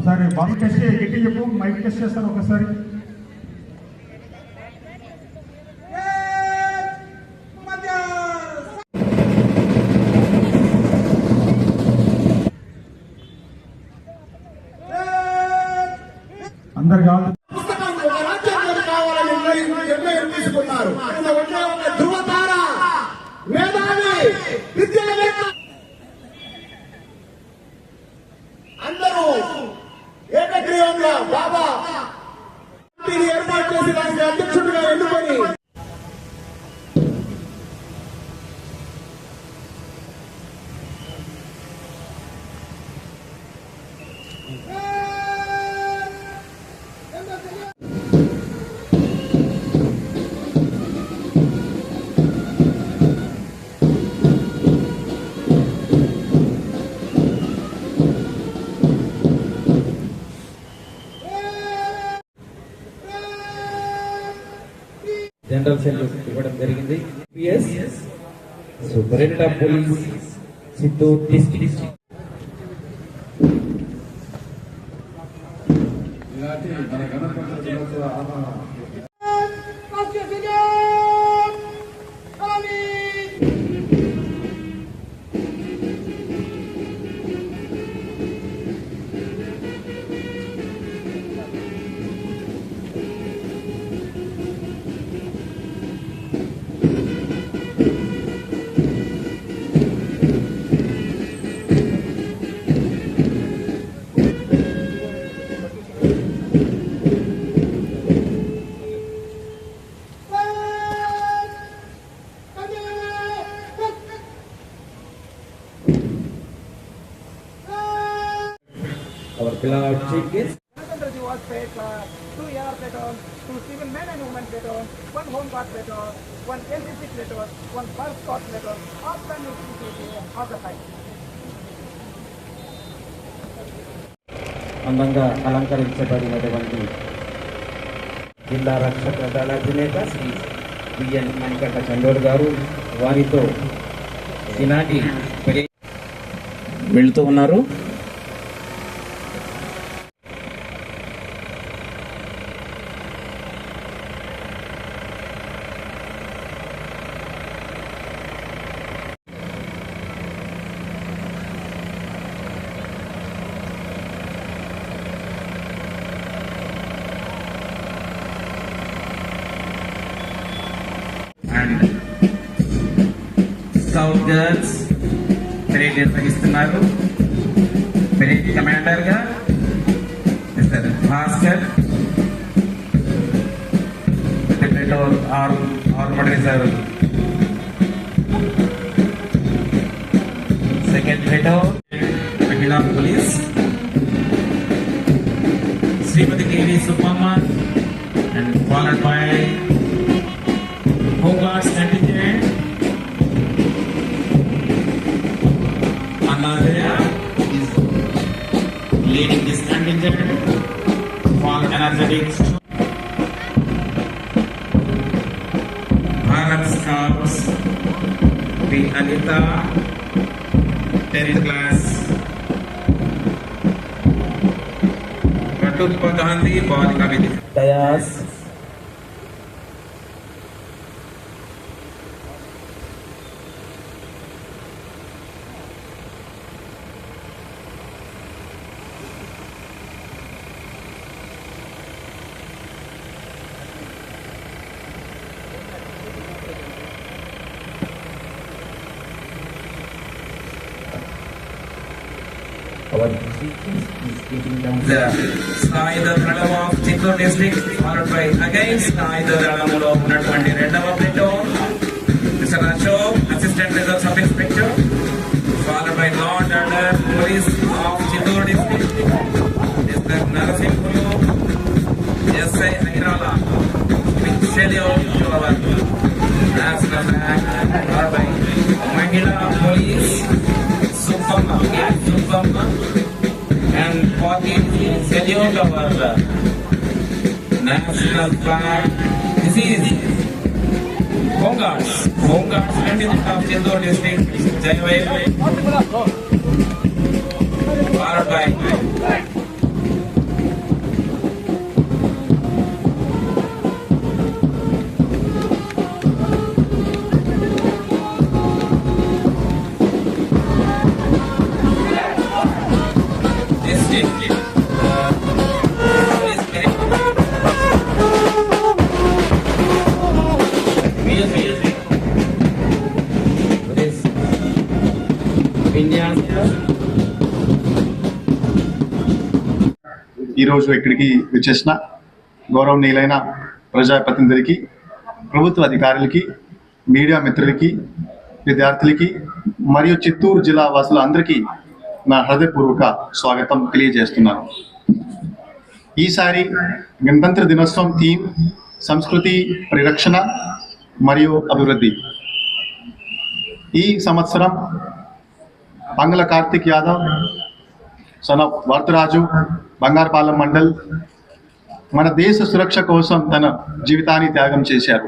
ఒకసారి బాబు టెస్ట్ గట్టి చెప్పు, మైక్ టెస్ట్ చేస్తాను ఒకసారి. అందరు కావాలి తీసుకున్నారు. ధృవతార మేధావి విద్యావేత్త అందరూ ఏకగ్రీవంగా బాబా ఏర్పాటు చేసి దానికి అధ్యక్షుడిగా ఎన్నుకొని జనరల్ సెల్యూట్ ఇవ్వడం జరిగింది. Superintendent of police Chittoor district. Our beloved chief guest. Was paid 2 air platoon, 2 civil men and women platoon, 1 home guard platoon, 1 LCC platoon, 1 first squad platoon, all the of the site. అందంగా అలంకరించబడినటువంటి జిల్లా రక్షక దళ అధినేత Shri B N Manikanta చండోర్ గారు వారితో ఈనాటి వెళుతూ ఉన్నారు. అండ్ స్కౌట్ గర్ల్స్ పరేడ్ నిర్వహిస్తున్నారు. పరేడ్ కమాండర్ గా mister Bhaskar, armed reserve second head మహిళా police Shrimati KV Subbamma and followed by Home Guards contingent. Anadaya is leading this contingent for energetics. Bharat Scouts, the Anita, 10th class. Katulpa Gandhi, Balika Vidya. Dayas. Our the Saida Pralam of Chittor district, followed by again Saida Pralam of Natwandi Redava Platoon, Mr. Ashok, Assistant Reserve Sub Inspector, followed by Law and Order Police of Chittor district, Mr. Narasimhulu, S.I. Airala, with schedule to our national flag, followed by Mahila Police, Subbamma, and for the salute of our national flag. This is Home Guards, Contingent of Chittor district, Jayaway, followed by విన్యాస ఈరోజు ఇక్కడికి విచ్చేసిన గౌరవనీయులైన ప్రజాప్రతినిధులకి, ప్రభుత్వ అధికారులకి, media మిత్రులకి, విద్యార్థులకి మరియు చిత్తూరు జిల్లా వాసులందరికీ నా హృదయపూర్వక స్వాగతం తెలియజేస్తున్నాను. ఈసారి గణతంత్ర దినోత్సవం థీమ్ సంస్కృతి పరిరక్షణ మరియు అభివృద్ధి. ఈ సంవత్సరం పంగల కార్తిక్ యాదవ్, సన్ ఆఫ్ వరదరాజు, బంగారపాలెం మండల్ మన దేశ సురక్ష కోసం తన జీవితాన్ని త్యాగం చేశారు.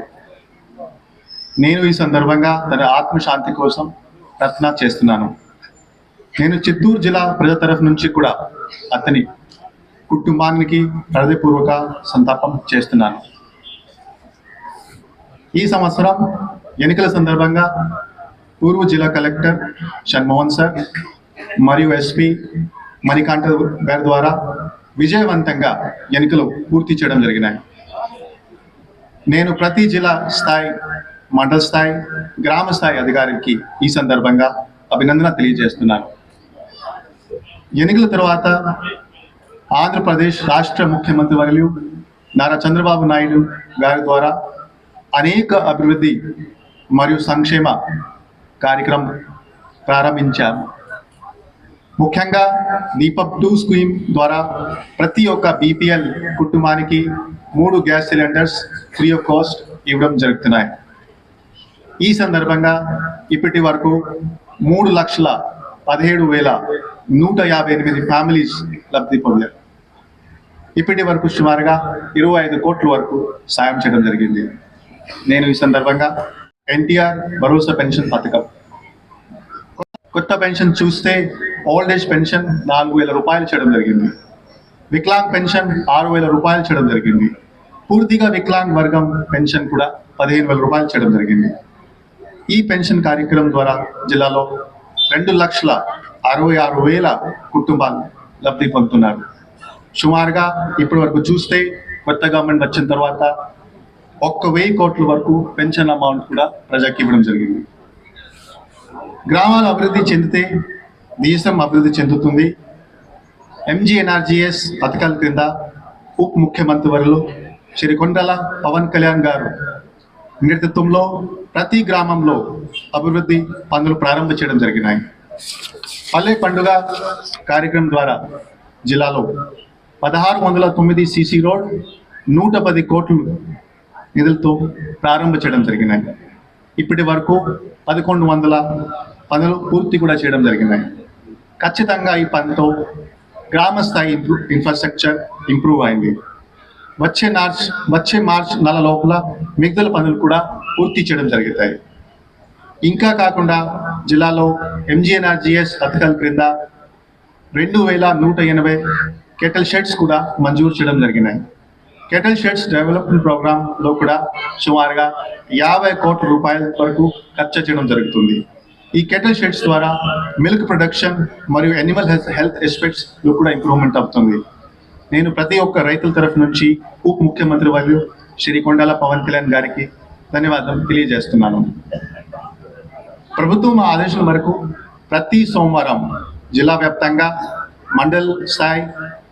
నేను ఈ సందర్భంగా తన ఆత్మశాంతి కోసం ప్రార్థన చేస్తున్నాను. నేను చిత్తూరు జిల్లా ప్రజల తరఫు నుంచి కూడా అతని కుటుంబానికి హృదయపూర్వక సంతాపం చేస్తున్నాను. ఈ సంవత్సరం ఎన్నికల సందర్భంగా పూర్వ జిల్లా కలెక్టర్ షణ్మోహన్ సార్ మరియు ఎస్పీ మణికాంఠ గారి ద్వారా విజయవంతంగా ఎన్నికలు పూర్తి చేయడం జరిగినాయి. నేను ప్రతి జిల్లా స్థాయి, మండల స్థాయి, గ్రామ స్థాయి అధికారికి ఈ సందర్భంగా అభినందన తెలియజేస్తున్నాను. ఎన్నికల తర్వాత ఆంధ్రప్రదేశ్ రాష్ట్ర ముఖ్యమంత్రి వర్యులు నారా చంద్రబాబు నాయుడు గారి ద్వారా అనేక అభివృద్ధి మరియు సంక్షేమ కార్యక్రమం ప్రారంభించారు. ముఖ్యంగా దీపక్ 2 స్కీమ్ ద్వారా ప్రతి ఒక్క BPL కుటుంబానికి 3 gas cylinders free of cost ఇవ్వడం జరుగుతున్నాయి. ఈ సందర్భంగా ఇప్పటి వరకు 3,17,158 ఫ్యామిలీస్ లబ్ధి పొందారు. ఇప్పటి వరకు సుమారుగా 25 కోట్ల వరకు సాయం చేయడం జరిగింది. నేను ఈ సందర్భంగా NTR భరోసా పెన్షన్ పథకం, కొత్త పెన్షన్ చూస్తే ఓల్డ్ ఏజ్ పెన్షన్ 4,000 రూపాయలు చేయడం జరిగింది. వికలాంగ్ పెన్షన్ 6,000 రూపాయలు చేయడం జరిగింది. పూర్తిగా వికలాంగ్ వర్గం పెన్షన్ కూడా 15,000 రూపాయలు చేయడం జరిగింది. ఈ పెన్షన్ కార్యక్రమం ద్వారా జిల్లాలో 2,66,000 కుటుంబాలు లబ్ధి పొందుతున్నారు. సుమారుగా ఇప్పటి వరకు చూస్తే కొత్త గవర్నమెంట్ వచ్చిన తర్వాత 1,000 కోట్ల వరకు పెన్షన్ అమౌంట్ కూడా ప్రజలకు ఇవ్వడం జరిగింది. గ్రామాలు అభివృద్ధి చెందితే దేశం అభివృద్ధి చెందుతుంది. MGNRGS పథకాల క్రింద ఉప ముఖ్యమంత్రి వర్యులు శ్రీ కొండల పవన్ కళ్యాణ్ గారు నేతృత్వంలో ప్రతి గ్రామంలో అభివృద్ధి పనులు ప్రారంభం చేయడం జరిగినాయి. పల్లె పండుగ కార్యక్రమం ద్వారా జిల్లాలో 1,609 CC రోడ్ 110 కోట్లు నిధులతో ప్రారంభం చేయడం జరిగినాయి. ఇప్పటి వరకు 1,100 పనులు పూర్తి కూడా చేయడం జరిగినాయి. ఖచ్చితంగా ఈ పనితో గ్రామ స్థాయి ఇన్ఫ్రాస్ట్రక్చర్ ఇంప్రూవ్ అయింది. వచ్చే మార్చ్ నెల లోపల మిగతా పనులు కూడా పూర్తి చేయడం జరుగుతాయి. ఇంకా కాకుండా జిల్లాలో MGNRGS పథకాల క్రింద 2,180 కెటల్ షెడ్స్ కూడా మంజూరు చేయడం జరిగినాయి. కెటల్ షెడ్స్ డెవలప్మెంట్ ప్రోగ్రాంలో కూడా సుమారుగా 50 కోట్ల రూపాయల వరకు ఖర్చు చేయడం జరుగుతుంది. ఈ కెటల్ షెడ్స్ ద్వారా మిల్క్ ప్రొడక్షన్ మరియు యానిమల్ హెల్త్ ఎస్పెక్ట్స్లో కూడా ఇంప్రూవ్మెంట్ అవుతుంది. నేను ప్రతి ఒక్క రైతుల తరఫు నుంచి ఉప ముఖ్యమంత్రి వర్యులు శ్రీ కొండల పవన్ కళ్యాణ్ గారికి ధన్యవాదాలు తెలియజేస్తున్నాను. ప్రభుత్వం ఆదేశాల మేరకు ప్రతి సోమవారం జిల్లా వ్యాప్తంగా మండల్ స్థాయి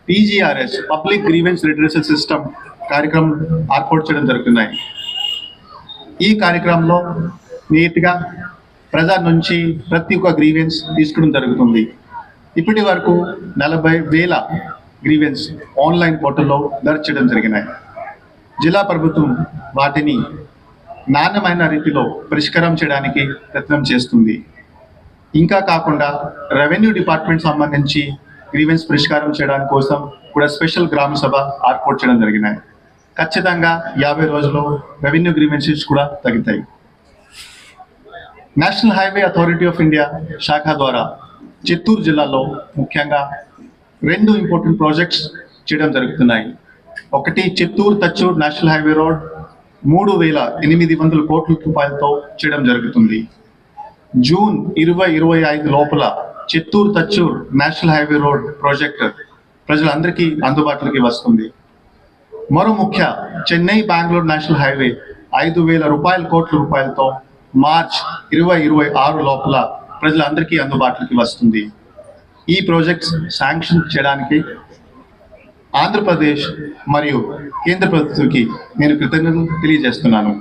PGRS public grievance redressal system కార్యక్రమం ఏర్పాటు చేయడం జరుగుతున్నాయి. ఈ కార్యక్రమంలో నీట్గా ప్రజల నుంచి ప్రతి ఒక్క గ్రీవెన్స్ తీసుకోవడం జరుగుతుంది. ఇప్పటి వరకు 40,000 గ్రీవెన్స్ ఆన్లైన్ పోర్టల్లో దర్జ్ చేయడం జరిగినాయి. జిల్లా ప్రభుత్వం వాటిని నాణ్యమైన రీతిలో పరిష్కారం చేయడానికి ప్రయత్నం చేస్తుంది. ఇంకా కాకుండా రెవెన్యూ డిపార్ట్మెంట్ సంబంధించి గ్రీవెన్స్ పరిష్కారం చేయడానికి కోసం కూడా స్పెషల్ గ్రామ సభ ఏర్పాటు చేయడం జరిగినాయి. ఖచ్చితంగా 50 రోజుల్లో రెవెన్యూ గ్రీవెన్సెస్ కూడా తగ్గుతాయి. National highway authority of India శాఖ ద్వారా చిత్తూరు జిల్లాలో ముఖ్యంగా 2 ఇంపార్టెంట్ ప్రాజెక్ట్స్ చేయడం జరుగుతున్నాయి. ఒకటి Chittoor Thachur national highway road 3,800 కోట్ల రూపాయలతో చేయడం జరుగుతుంది. జూన్ 2025 లోపల Chittoor Thachur national highway road project ప్రజలందరికీ అందుబాటులోకి వస్తుంది. మరో ముఖ్య చెన్నై బెంగళూరు నేషనల్ హైవే 5,000 కోట్ల రూపాయలతో మార్చ్ 2026 లోపల ప్రజలందరికీ అందుబాటులోకి వస్తుంది. ఈ ప్రాజెక్ట్స్ శాంక్షన్ చేయడానికి ఆంధ్రప్రదేశ్ మరియు కేంద్ర ప్రభుత్వానికి నేను కృతజ్ఞతలు తెలియజేస్తున్నాను.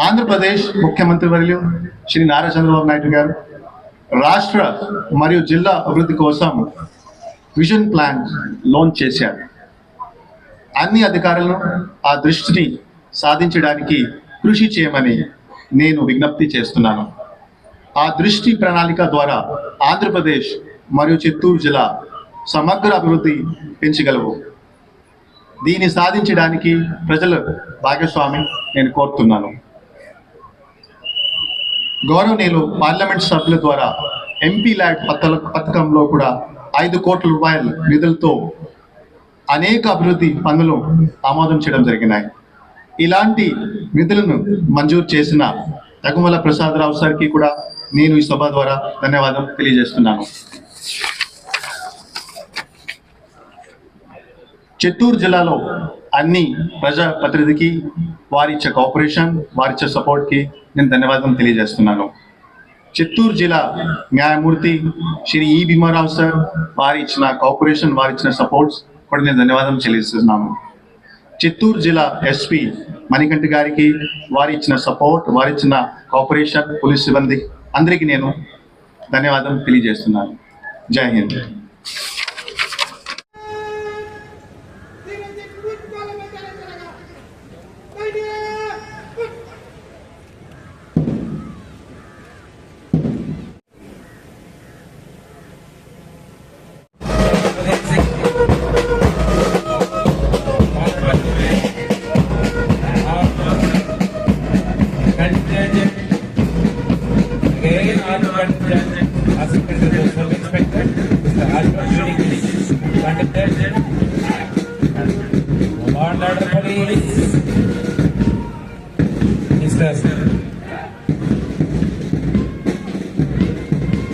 ఆంధ్రప్రదేశ్ ముఖ్యమంత్రి వర్యులు శ్రీ నారా చంద్రబాబు నాయుడు గారు రాష్ట్ర మరియు జిల్లా అభివృద్ధి కోసం విజన్ ప్లాన్ లాంచ్ చేశారు. అన్ని అధికారులను ఆ దృష్టిని సాధించడానికి కృషి చేయమని నేను విజ్ఞప్తి చేస్తున్నాను. ఆ దృష్టి ప్రణాళిక ద్వారా ఆంధ్రప్రదేశ్ మరియు చిత్తూరు జిల్లా సమగ్ర అభివృద్ధి పెంచగలవు. దీన్ని సాధించడానికి ప్రజల భాగస్వామి నేను కోరుతున్నాను. గౌరవనీయులు పార్లమెంట్ సభ్యుల ద్వారా ఎంపీ ల్యాడ్ పథకంలో కూడా 5 కోట్ల రూపాయల నిధులతో అనేక అభివృద్ధి పనులు ఆమోదం చేయడం జరిగినాయి. ఇలాంటి నిధులను మంజూరు చేసిన తగుమల ప్రసాదరావు సార్కి కూడా నేను ఈ సభ ద్వారా ధన్యవాదం తెలియజేస్తున్నాను. చిత్తూరు జిల్లాలో అన్ని ప్రజాప్రతినిధికి వారిచ్చే కోఆపరేషన్, వారిచ్చే సపోర్ట్కి నేను ధన్యవాదం తెలియజేస్తున్నాను. చిత్తూరు జిల్లా న్యాయమూర్తి శ్రీ ఈ భీమారావు సార్ వారి ఇచ్చిన కోఆపరేషన్, వారి ఇచ్చిన సపోర్ట్స్ కూడా నేను ధన్యవాదం చెల్లిస్తున్నాను. చిత్తూరు జిల్లా ఎస్పీ మణికంఠ గారికి వారి ఇచ్చిన సపోర్ట్, వారి ఇచ్చిన కోఆపరేషన్, పోలీస్ సిబ్బంది అందరికీ నేను ధన్యవాదం తెలియజేస్తున్నాను. జై Hind.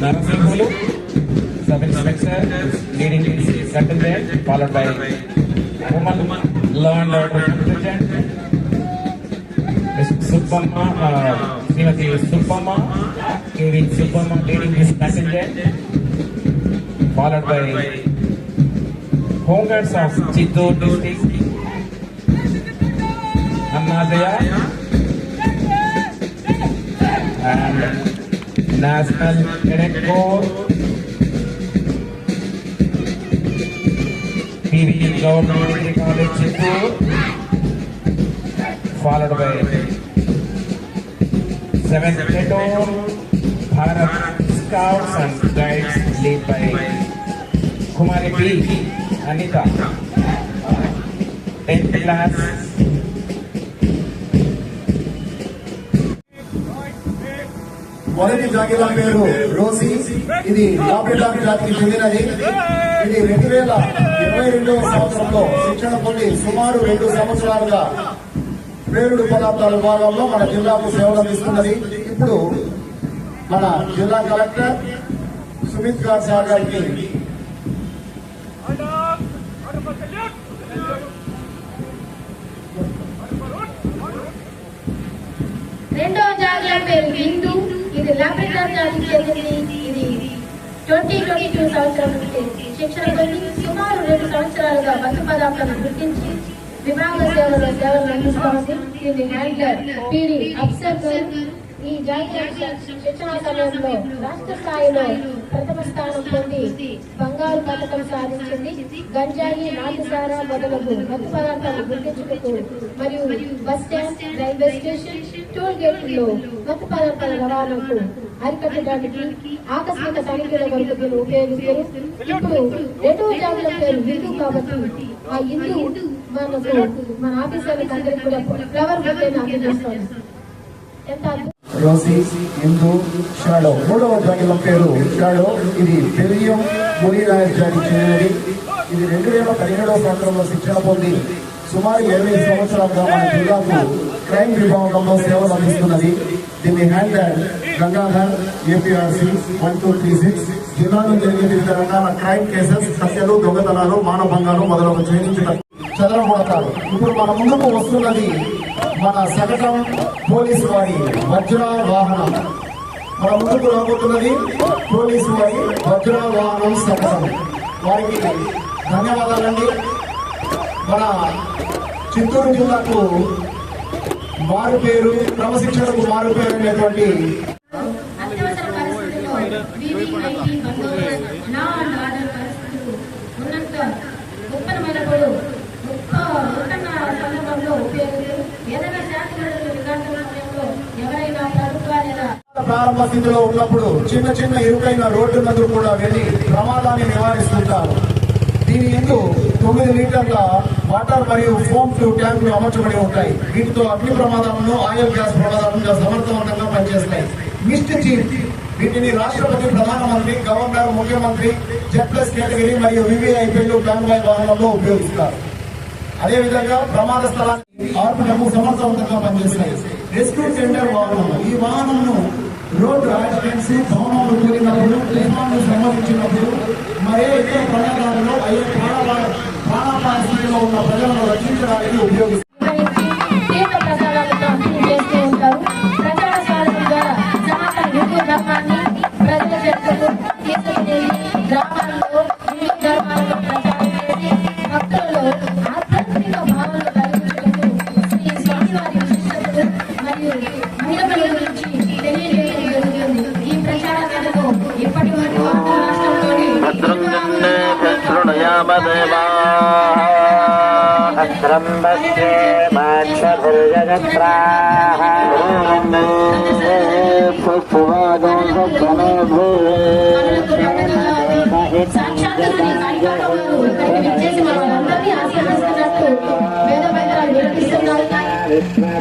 Narasimhulu, Sub-Inspector, leading this contingent, followed by Woman Law and Order Contingent, Ms. Suppamma, Srimati Suppamma, KV Suppamma, leading this contingent, followed by Home Guards of Chittoor District, Annadaya, and National Cadet Corps, PV Government Military College Chittoor, followed by 7th Platoon, Bharat Scouts and Guides, led by Kumari B. Anita, 10th class. మొదటి జాగిల పేరు రోసి. ఇది లాబ్రెటారీ జాతికి చెందినది. ఇది 2022వ సంవత్సరంలో శిక్షణ పొంది సుమారు 2 సంవత్సరాలుగా పేలుడు పదార్థాల విభాగంలో మన జిల్లాకు సేవలు అందిస్తున్నది. ఇప్పుడు మన జిల్లా కలెక్టర్ సుమిత్ గారు సార్ గారికి రెండవ జాగ్రత్త పేరు హిందూ. ఇది లాబ్రెటారీ జాతికి చెందింది. ఇది 2022 సంవత్సరం నుండి శిక్షణ పొంది సుమారు 2 సంవత్సరాలుగా మత్తు పదార్థాలను గుర్తించి విభాగ సేవలు అందిస్తోంది. దీని హ్యాండ్లర్ పీడి అబ్సర్వర్. ఈ జాతీయ శిక్షణ సమయంలో రాష్ట్ర స్థాయిలో ప్రథమ స్థానం పొంది బంగారు పథకం సాధించింది. గంజాయి, నాటుసారా మొదలగు మత్తు పదార్థాలను గుర్తించుటకు మరియు bus stand, railway station, toll గేట్లలో మత్తు పదార్థాల రవాణాకు అరికట్టడానికి ఆకస్మిక తనిఖీల వరకు దీన్ని ఉపయోగిస్తారు. ఇప్పుడు రెండవ జాతుల పేరు హిందూ కాబట్టి ఆ హిందూ మనకు మన ఆఫీసర్లకు అందరికీ కూడా ఫ్లవర్ బొకేని అందజేస్తాను. ఎంత రోసి, హిందూ, షాడో. మూడవ జాగిల పేరు షాడో. ఇది బెల్జియం మురిరాయర్ జాతికి చెందినది. ఇది 2017వ సంవత్సరంలో శిక్షణ పొంది సుమారు 20 సంవత్సరాలుగా మన జిల్లాకు క్రైమ్ విభాగంలో సేవలు అందిస్తున్నది. దీన్ని హ్యాండల్ గంగాధర్, ఏపీఆర్సీ 1236. జిల్లాలో జరిగే వివిధ రకాల క్రైమ్ కేసెస్, హత్యలు, దొంగతనాలు, మానభంగాలు మొదలగు ఛేదించడం చెదరగొడతారు. ఇప్పుడు మన ముందుకు వస్తున్నది మన సగటం పోలీసు వారి వజ్ర వాహనం. మన ముందుకు రాబోతున్నది పోలీసు వారి వజ్ర వాహనం సంఘం. వారికి ధన్యవాదాలండి. మన చిత్తూరు జిల్లాకు మారు పేరు, క్రమశిక్షణకు మారు పేరు అనేటువంటి అత్యవసర పరిస్థితుల్లో వీవీఐపీ బందోబస్తు, లా అండ్ ఆర్డర్ పరిస్థితులు ఉన్నంత ఉత్పన్నమైనప్పుడు ఉత్పన్న సందర్భంలో ఉపయోగిస్తూ ఏదైనా శాఖలు విధానం సమయంలో ఎవరైనా ప్రభుత్వ లేదా ప్రారంభ స్థితిలో ఉన్నప్పుడు చిన్న చిన్న ఇరుకైన రోడ్డులకు కూడా వెళ్లి ప్రమాదాన్ని నివారిస్తుంటారు. దీని ఎందు 9 లీటర్ల వాటర్ మరియు ఫోమ్ ట్యాంకులు అమర్చబడి ఉంటాయి. వీటితో అగ్ని ప్రమాదాలను, ఆయిల్ గ్యాస్ ప్రమాదాలను సమర్థవంతంగా పనిచేస్తాయి. మిస్ట్ చీఫ్ వీటిని రాష్ట్రపతి, ప్రధానమంత్రి, గవర్నర్, ముఖ్యమంత్రి, Z+ కేటగిరీ మరియు వివిఐపీలు కాన్వాయ్ వాహనంలో ఉపయోగిస్తారు. అదేవిధంగా ప్రమాద స్థలాన్ని ఆర్పుటకు సమర్థవంతంగా పనిచేస్తాయి. రెస్క్యూ టెండర్ వాహనం, ఈ వాహనంను రోడ్డు యాక్సిడెంట్స్, భవనాలు కూలినప్పుడు, తుఫాన్లు సంభవించినప్పుడు, మరే ఇతర ప్రమాదాలలో అయ్యే ప్రాణాపాయ స్థితిలో ఉన్న ప్రజలను రక్షించడానికి ఉపయోగిస్తారు. తీవ్ర ప్రసారాలతో పంపిణీ చేస్తూ ఉంటారు. ప్రచార సాధన ద్వారా సనాతన హిందూ ధర్మాన్ని ప్రజల చేతులకు తీసుకుని గ్రామాల్లో హిందూ ధర్మాలను ప్రచారం చేసి భక్తులలో ఆధ్యాత్మిక భావనలు కలిగించుకుంటూ శ్రీ స్వామివారి విశిష్టతలు మరియు మహిళల గురించి తెలియజేయడం జరుగుతుంది. ఈ ప్రచార కథకు ఇప్పటి వరకు రాష్ట్రంలోని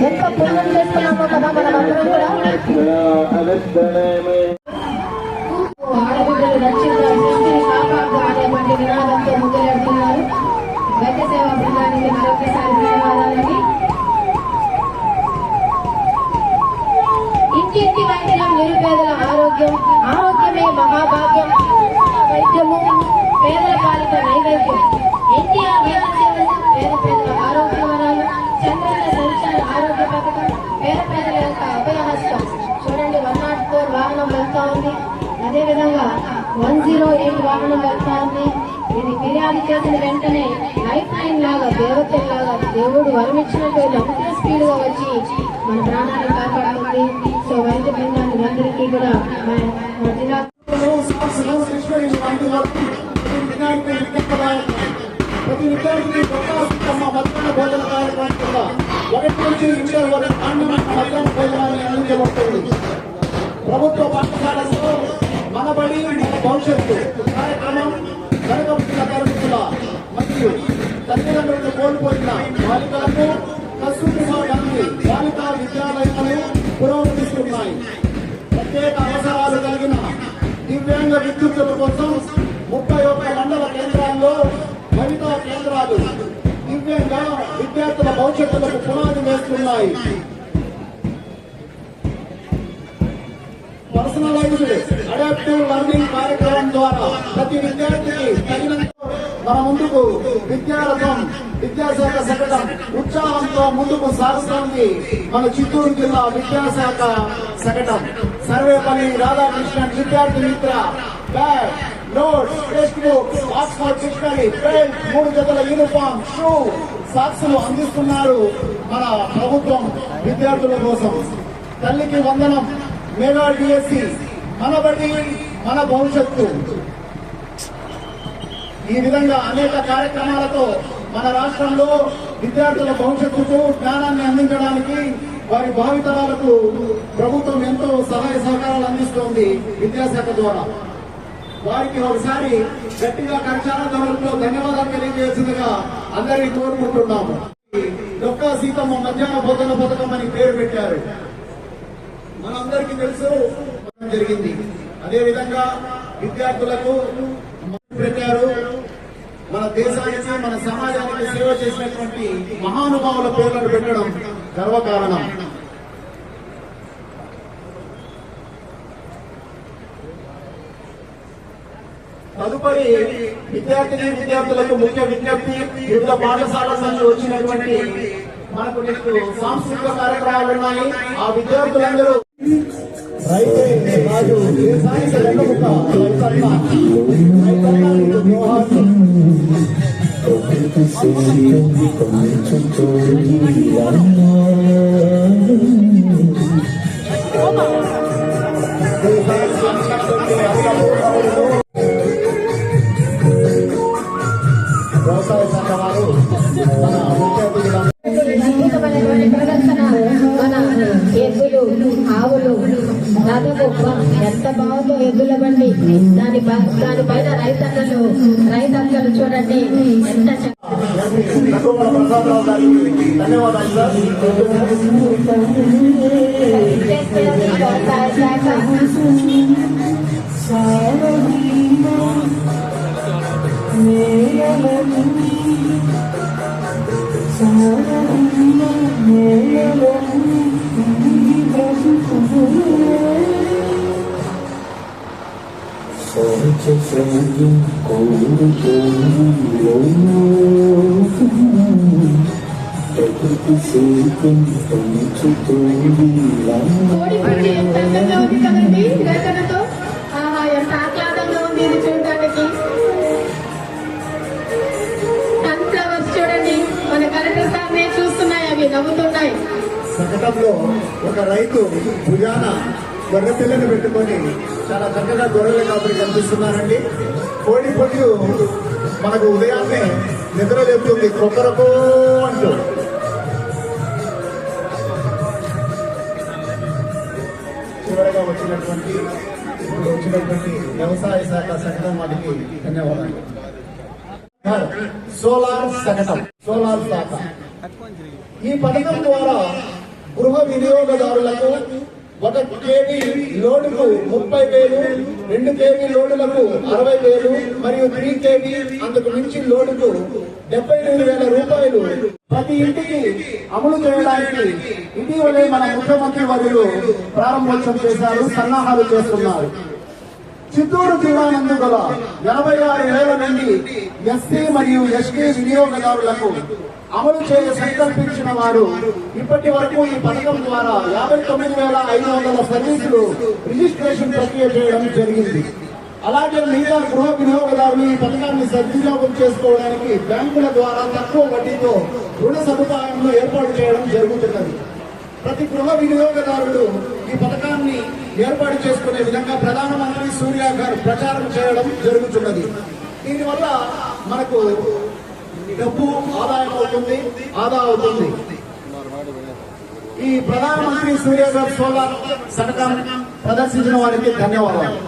ఎంత పుణ్యం చేస్తున్నామో కదా మనమందరం కూడా. ఆడబిడ్డలు రక్షించాలి, సృష్టిని కాపాడదాం అనేటువంటి నినాదంతో ముందుకెళ్తున్నారు. వైద్య సేవా బృందానికి మరొకసారి ధన్యవాదాలండి. ఇంటింటి వైద్యం నిరుపేదల ఆరోగ్యం, ఆరోగ్యమే మహాభాగ్యం, వైద్యము పేదల పాలిట నైవేద్యం. ఎన్టీఆర్ వైద్య సేవలు, పేద పేదల ఆరోగ్య వరాలు, చంద్రన్న సంక్షేమ ఆరోగ్య పథకం, పేద పేదల యొక్క అభయహస్తం. చూడండి, 104 వాహనం వెళ్తా ఉంది. అదేవిధంగా 108 వాహనం వెళ్తా ఉంది. ఇది ఫిర్యాదు చేసిన వెంటనే లైఫ్ లైన్ లాగా, దేవతల్లాగా దేవుడు వరమిచ్చినట్టు ఎంత స్పీడ్ గా వచ్చి మన ప్రాణాన్ని కాపాడుతుంది. సో వైద్య బృందాన్ని అందరికీ కూడా మన జిల్లా ప్రతి విద్యార్థికి మధ్యాహ్న భోజన కార్యక్రమం కింద 1 నుంచి 8 వరకు మధ్యాహ్న భోజనాన్ని అందించబడుతుంది. ప్రభుత్వ పాఠశాలలో మనబడి మన భవిష్యత్తు కార్యక్రమం వెనుకబడిన తరగతుల మరియు తల్లిదండ్రులను కోల్పోయిన బాలికలకు కస్తూరిబా గాంధీ బాలికా విద్యాలయాలు పురోగతిస్తున్నాయి. ప్రత్యేక అవసరాలు కలిగిన దివ్యాంగ విద్యుత్తుల కోసం 31 మండల కేంద్రాల్లో వనితా కేంద్రాలు దివ్యాంగ విద్యార్థుల భవిష్యత్తులకు పునాది వేస్తున్నాయి. పర్సనలైజ్డ్ అడాప్టివ్ లెర్నింగ్ కార్యక్రమం ద్వారా ప్రతి విద్యార్థికి తగినంత మన ముందుకు విద్యారథం విద్యాశాఖ శకటం ఉత్సాహంతో ముందుకు సాగుతోంది. మన చిత్తూరు జిల్లా విద్యాశాఖ శకటం. సర్వేపల్లి రాధాకృష్ణన్ విద్యార్థి మిత్ర bag, notes, text books, Oxford dictionary, pen, 3 జతల యూనిఫామ్, షూ, సాక్స్లు అందిస్తున్నారు మన ప్రభుత్వం విద్యార్థుల కోసం. తల్లికి వందనం, మెగా డిఎస్సి, మన బడి మన భవిష్యత్తు. ఈ విధంగా అనేక కార్యక్రమాలతో మన రాష్ట్రంలో విద్యార్థుల భవిష్యత్తుకు జ్ఞానాన్ని అందించడానికి, వారి భావితరాలకు ప్రభుత్వం ఎంతో సహాయ సహకారాలు అందిస్తోంది విద్యాశాఖ ద్వారా. వారికి ఒకసారి గట్టిగా కరచాల ధరలతో ధన్యవాదాలు తెలియజేసిందిగా అందరినీ కోరుకుంటున్నాము. డొక్కా సీతమ్మ మధ్యాహ్న భోజన పథకం అని పేరు పెట్టారు, మనందరికీ తెలుసు జరిగింది. అదేవిధంగా విద్యార్థులకు పెట్టారు. మన దేశానికి, మన సమాజానికి సేవ చేసినటువంటి మహానుభావుల పేర్లను పెట్టడం గర్వకారణం. తదుపరి విద్యార్థులకు ముఖ్య విజ్ఞప్తి, వివిధ పాఠశాలల నుంచి వచ్చినటువంటి మనకు సాంస్కృతిక కార్యక్రమాలు ఉన్నాయి. ఆ విద్యార్థులందరూ రైతే రాజు దేశానికి వెన్నముక రైతన్న రైతన్న మోహన్ వ్యవసాయ శాఖ వారు మన ముఖ్య అతిథులు అద్భుతమైనటువంటి ప్రదర్శన మన ఎద్దులు ఆవులు దాదాపు ఎంత బాగుందో ఎద్దుల బండి దానిపైన రైతన్నలు చూడండి ఎంత నగోమల ప్రసాదరావు గారికి ధన్యవాదాలు కోడిపుండి ఎంత అందంగా ఉంది కదండి రేతనతో. ఆహా, ఎంత ఆహ్లాదంగా ఉంది ఇది చూడడానికి. సన్ఫ్లవర్స్ చూడండి, మన కలెక్టర్ సార్నే చూస్తున్నాయి, అవి నవ్వుతున్నాయి. శకటంలో ఒక రైతు భుజాన గొర్రె పిల్లని పెట్టుకొని చాలా చక్కగా గొర్రెల కాపురి కనిపిస్తున్నారండి. కోడి పొట్టు మనకు ఉదయాన్నే నిద్ర లేపుతుంది కొక్కరకో అంటూ. చివరగా వచ్చినటువంటి వ్యవసాయ శాఖ శకటం వారికి ధన్యవాదాలు. సోలార్ శకటం, సోలార్ శాఖ. ఈ పథకం ద్వారా గృహ వినియోగదారులకు 1 కేవీ లోడుకు 30,000, 2 కేవీ లోడులకు 60,000 మరియు 3 కేవీ అందుకు మించి లోడుకు 72,000 రూపాయలు ప్రతి ఇంటికి అమలు చేయడానికి ఇటీవలే మన ముఖ్యమంత్రి వర్యులు ప్రారంభోత్సవం చేశారు, సన్నాహాలు చేస్తున్నారు. చిత్తూరు జిల్లా నందు గల 86,000 నుండి ఎస్సీ మరియు ఎస్టీ వినియోగదారులకు అమలు చేయ సంకల్పించిన వారు ఇప్పటి వరకు ఈ పథకం ద్వారా 59,500 సర్వీసులు రిజిస్ట్రేషన్ ప్రక్రియ చేయడం జరిగింది. అలాగే మిగతా గృహ వినియోగదారులు ఈ పథకాన్ని సద్వినియోగం చేసుకోవడానికి బ్యాంకుల ద్వారా తక్కువ వడ్డీతో రుణ సదుపాయంలో ఏర్పాటు చేయడం జరుగుతున్నది. ప్రతి గృహ వినియోగదారుడు ఈ పథకాన్ని ఏర్పాటు చేసుకునే విధంగా ప్రధానమంత్రి సూర్య గారు ప్రచారం చేయడం జరుగుతున్నది. దీనివల్ల మనకు డబ్బు ఆదా అవుతుంది. ఈ ప్రధానమంత్రి సూర్య గారు సోలార్ శకటం ప్రదర్శించిన వారికి ధన్యవాదాలు.